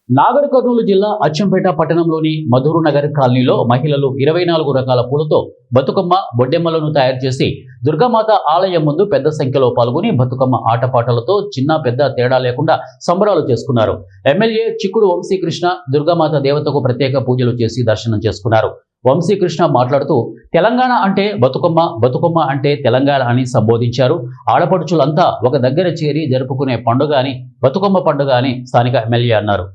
నాగర్ కర్నూలు జిల్లా అచ్చంపేట పట్టణంలోని మధురు నగర్ కాలనీలో మహిళలు 24 రకాల పూలతో బతుకమ్మ బొడ్డెమ్మలను తయారు చేసి దుర్గామాత ఆలయం ముందు పెద్ద సంఖ్యలో పాల్గొని బతుకమ్మ ఆటపాటలతో చిన్న పెద్ద తేడా లేకుండా సంబరాలు చేసుకున్నారు. ఎమ్మెల్యే చిక్కుడు వంశీకృష్ణ దుర్గామాత దేవతకు ప్రత్యేక పూజలు చేసి దర్శనం చేసుకున్నారు. వంశీకృష్ణ మాట్లాడుతూ తెలంగాణ అంటే బతుకమ్మ, బతుకమ్మ అంటే తెలంగాణ అని సంబోధించారు. ఆడపడుచులంతా ఒక దగ్గర చేరి జరుపుకునే పండుగ అని బతుకమ్మ పండుగ అని స్థానిక ఎమ్మెల్యే అన్నారు.